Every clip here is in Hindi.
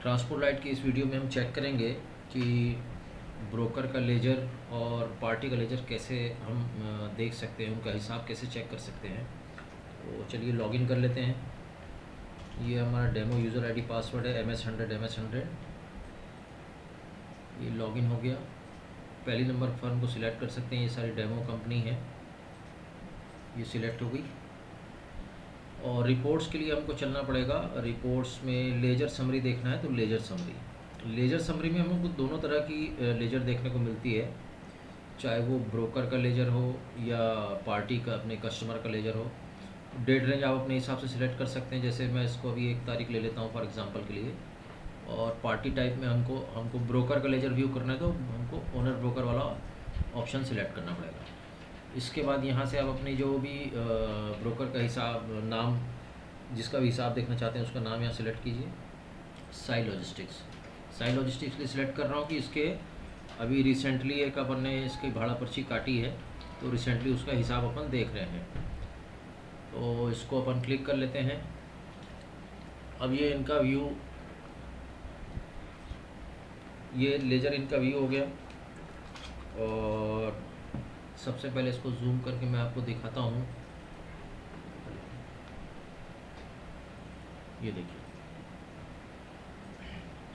ट्रांसपोर्ट लाइट की इस वीडियो में हम चेक करेंगे कि ब्रोकर का लेजर और पार्टी का लेजर कैसे हम देख सकते हैं, उनका हिसाब कैसे चेक कर सकते हैं। तो चलिए लॉगिन कर लेते हैं। ये हमारा डेमो यूज़र आईडी पासवर्ड है MS100। ये लॉगिन हो गया। पहली नंबर फर्म को सिलेक्ट कर सकते हैं, ये सारी डेमो कंपनी है, ये सिलेक्ट हो गई। और रिपोर्ट्स के लिए हमको चलना पड़ेगा। रिपोर्ट्स में लेजर समरी देखना है तो लेजर समरी में हमको दोनों तरह की लेजर देखने को मिलती है, चाहे वो ब्रोकर का लेजर हो या पार्टी का अपने कस्टमर का लेजर हो। डेट रेंज आप अपने हिसाब से सिलेक्ट कर सकते हैं, जैसे मैं इसको अभी 1 तारीख ले लेता हूँ फॉर एग्जांपल के लिए। और पार्टी टाइप में हमको ब्रोकर का लेजर व्यू करना है तो हमको ओनर ब्रोकर वाला ऑप्शन सिलेक्ट करना पड़ेगा। इसके बाद यहाँ से आप अपनी जो भी ब्रोकर का हिसाब नाम, जिसका भी हिसाब देखना चाहते हैं उसका नाम यहाँ सिलेक्ट कीजिए। साई लॉजिस्टिक्स के सिलेक्ट कर रहा हूँ कि इसके अभी रिसेंटली एक अपन ने इसकी भाड़ा पर्ची काटी है, तो रिसेंटली उसका हिसाब अपन देख रहे हैं। तो इसको अपन क्लिक कर लेते हैं। अब ये इनका व्यू, ये लेजर इनका व्यू हो गया। और सबसे पहले इसको जूम करके मैं आपको दिखाता हूँ। ये देखिए,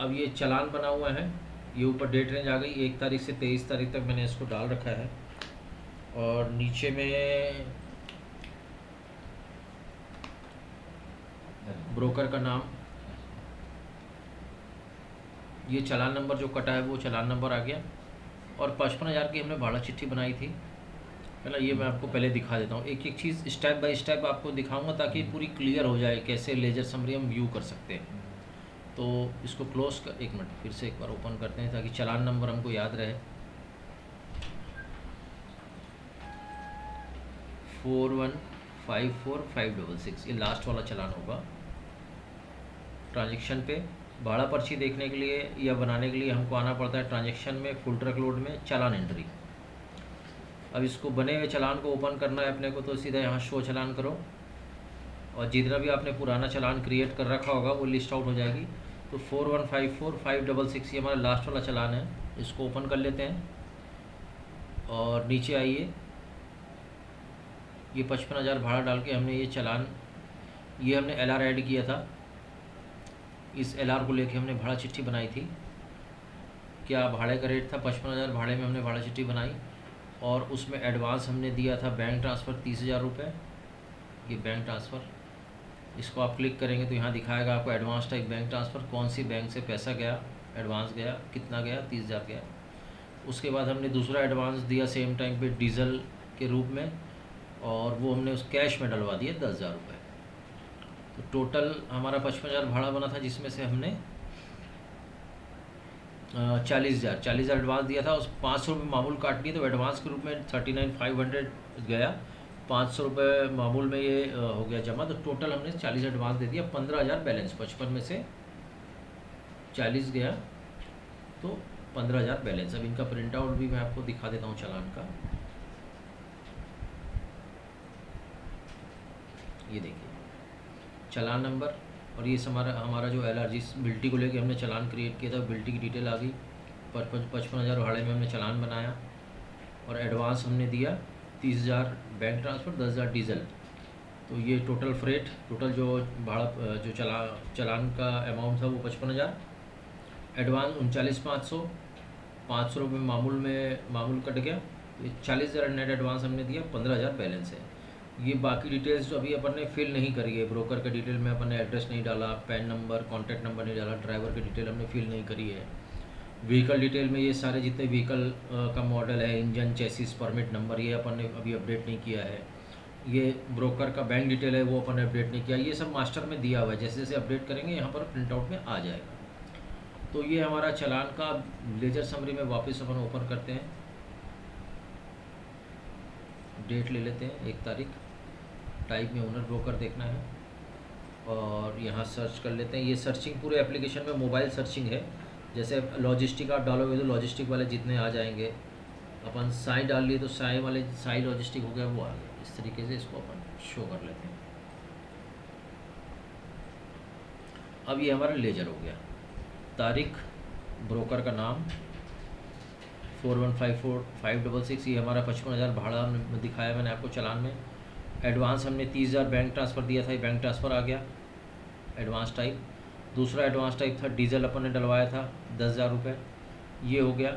अब ये चालान बना हुआ है, ये ऊपर डेट रेंज आ गई 1 तारीख से 23 तारीख तक मैंने इसको डाल रखा है। और नीचे में ब्रोकर का नाम, ये चालान नंबर जो कटा है वो चालान नंबर आ गया। और 55,000 की हमने भाड़ा चिट्ठी बनाई थी। पहले ये मैं आपको पहले दिखा देता हूँ, एक एक चीज़ स्टेप बाय स्टेप आपको दिखाऊंगा ताकि पूरी क्लियर हो जाए कैसे लेजर समरी हम व्यू कर सकते हैं। तो इसको क्लोज कर, 1 मिनट फिर से एक बार ओपन करते हैं ताकि चालान नंबर हमको याद रहे। 4154,566 ये लास्ट वाला चालान होगा। ट्रांजैक्शन पे भाड़ा पर्ची देखने के लिए या बनाने के लिए हमको आना पड़ता है ट्रांजैक्शन में, फुल ट्रक लोड में चालान एंट्री। अब इसको बने हुए चालान को ओपन करना है अपने को, तो सीधा यहाँ शो चालान करो और जितना भी आपने पुराना चालान क्रिएट कर रखा होगा वो लिस्ट आउट हो जाएगी। तो 4154,566 ये हमारा लास्ट वाला चालान है, इसको ओपन कर लेते हैं। और नीचे आइए, ये 55,000 भाड़ा डाल के हमने ये चालान, ये हमने LR ऐड किया था, इस LR को लेके हमने भाड़ा चिट्ठी बनाई थी। क्या भाड़े का रेट था 55,000, भाड़े में हमने भाड़ा चिट्ठी बनाई और उसमें एडवांस हमने दिया था बैंक ट्रांसफ़र 30,000 रुपये। ये बैंक ट्रांसफ़र, इसको आप क्लिक करेंगे तो यहाँ दिखाएगा आपको एडवांस टाइप बैंक ट्रांसफ़र, कौन सी बैंक से पैसा गया, एडवांस गया, कितना गया, 30,000 गया। उसके बाद हमने दूसरा एडवांस दिया सेम टाइम पे डीजल के रूप में, और वो हमने उस कैश में डलवा दिया 10,000 रुपये। तो टोटल हमारा 55,000 भाड़ा बना था, जिसमें से हमने 40,000 एडवांस दिया था। उस 500 रुपये मामूल काट दिए, तो एडवांस के रूप में 39,500 गया, 500 रुपये मामूल में ये हो गया जमा। तो टोटल हमने 40 एडवांस दे दिया, 15,000 बैलेंस, 55 में से 40 गया तो 15,000 बैलेंस। अब इनका प्रिंट आउट भी मैं आपको दिखा देता हूँ चालान का। ये देखिए चालान नंबर, और ये हमारा जो LR जिस बिल्टी को लेके हमने चालान क्रिएट किया था, बिल्टी की डिटेल आ गई। 55,000 भाड़े में हमने चालान बनाया और एडवांस हमने दिया 30,000 बैंक ट्रांसफ़र, 10,000 डीजल। तो ये टोटल फ्रेट, टोटल जो भाड़ा जो चालान का अमाउंट था वो 55,000, एडवांस 39,500, 500 रुपये मामूल कट गया। ये 40,000 नेट एडवांस हमने दिया, 15,000 बैलेंस है। ये बाकी डिटेल्स जो अभी अपन ने फिल नहीं करी है, ब्रोकर के डिटेल में अपन ने एड्रेस नहीं डाला, पैन नंबर, कॉन्टैक्ट नंबर नहीं डाला, ड्राइवर की डिटेल हमने फिल नहीं करी है। व्हीकल डिटेल में ये सारे जितने व्हीकल का मॉडल है, इंजन, चेसिस, परमिट नंबर, ये अपन ने अभी अपडेट नहीं किया है। ये ब्रोकर का बैंक डिटेल है, वो अपन ने अपडेट नहीं किया। ये सब मास्टर में दिया हुआ है, जैसे जैसे अपडेट करेंगे यहाँ पर प्रिंट आउट में आ जाएगा। तो ये हमारा चालान का लेजर समरी में वापस अपन ओपन करते हैं। डेट ले लेते हैं 1 तारीख, टाइप में ओनर ब्रोकर देखना है और यहाँ सर्च कर लेते हैं। ये सर्चिंग पूरे एप्लीकेशन में मोबाइल सर्चिंग है, जैसे लॉजिस्टिक आप डालोगे तो लॉजिस्टिक वाले जितने आ जाएंगे। अपन साई डाल लिए तो साई वाले, साई लॉजिस्टिक हो गया वो आ गया। इस तरीके से इसको अपन शो कर लेते हैं। अब ये हमारा लेजर हो गया। तारिक, ब्रोकर का नाम 4154-566, ये हमारा 55,000 भाड़ा दिखाया मैंने आपको चालान में। एडवांस हमने 30,000 बैंक ट्रांसफ़र दिया था, ये बैंक ट्रांसफ़र आ गया एडवांस टाइप। दूसरा एडवांस टाइप था डीजल अपन ने डलवाया था 10,000 रुपये, ये हो गया।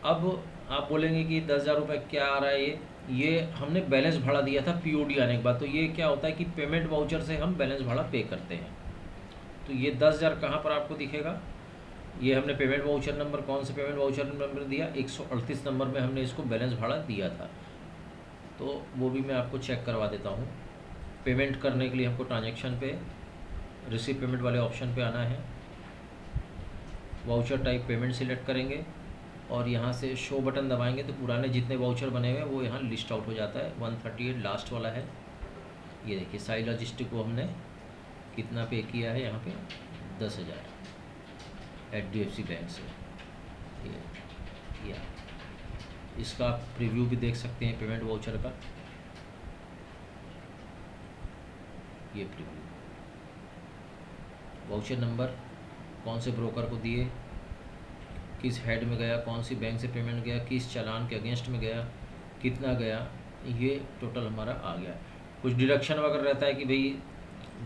अब आप बोलेंगे कि 10,000 रुपये क्या आ रहा है, ये हमने बैलेंस भाड़ा दिया था पीओडी आने के बाद। तो ये क्या होता है कि पेमेंट वाउचर से हम बैलेंस भाड़ा पे करते हैं। तो ये 10,000 कहाँ पर आपको दिखेगा, ये हमने पेमेंट वाउचर नंबर, कौन से पेमेंट वाउचर नंबर दिया, 138 नंबर में हमने इसको बैलेंस भाड़ा दिया था। तो वो भी मैं आपको चेक करवा देता हूँ। पेमेंट करने के लिए हमको ट्रांजैक्शन पे रिसीव पेमेंट वाले ऑप्शन पे आना है, वाउचर टाइप पेमेंट सिलेक्ट करेंगे और यहाँ से शो बटन दबाएंगे तो पुराने जितने वाउचर बने हुए हैं वो यहाँ लिस्ट आउट हो जाता है। 138 लास्ट वाला है, ये देखिए साई लॉजिस्टिक को हमने कितना पे किया है यहाँ पे 10,000 HDFC बैंक से। ये इसका आप प्रीव्यू भी देख सकते हैं पेमेंट वाउचर का, ये प्रीव्यू वाउचर नंबर कौन से ब्रोकर को दिए, किस हेड में गया, कौन सी बैंक से पेमेंट गया, किस चालान के अगेंस्ट में गया, कितना गया, ये टोटल हमारा आ गया। कुछ डिडक्शन वगैरह रहता है कि भाई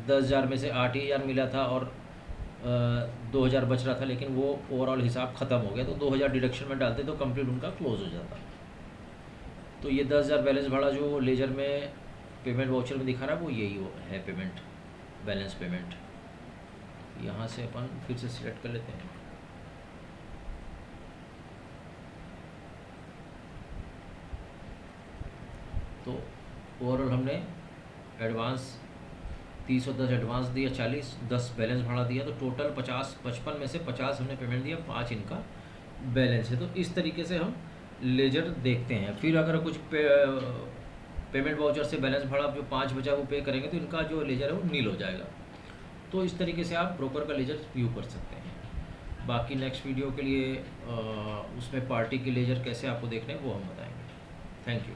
10,000 में से 8,000 मिला था और 2,000 बच रहा था, लेकिन वो ओवरऑल हिसाब ख़त्म हो गया तो 2,000 डिडक्शन में डालते तो कंप्लीट उनका क्लोज हो जाता। तो ये 10,000 बैलेंस भाड़ा जो लेजर में पेमेंट वाउचर में दिखा रहा है वो यही है पेमेंट, बैलेंस पेमेंट। यहाँ से अपन फिर से सिलेक्ट कर लेते हैं। तो ओवरऑल हमने एडवांस 30 और 10 एडवांस दिया, 40, 10 बैलेंस भाड़ा दिया, तो टोटल 55 में से 50 हमने पेमेंट दिया, 5 इनका बैलेंस है। तो इस तरीके से हम लेजर देखते हैं। फिर अगर कुछ पेमेंट वाउचर से बैलेंस भाड़ा जो 5 बचा वो पे करेंगे तो इनका जो लेजर है वो नील हो जाएगा। तो इस तरीके से आप ब्रोकर का लेजर व्यू कर सकते हैं। बाकी नेक्स्ट वीडियो के लिए उसमें पार्टी की लेजर कैसे आपको देखने हैं वो हम बताएंगे। Thank you.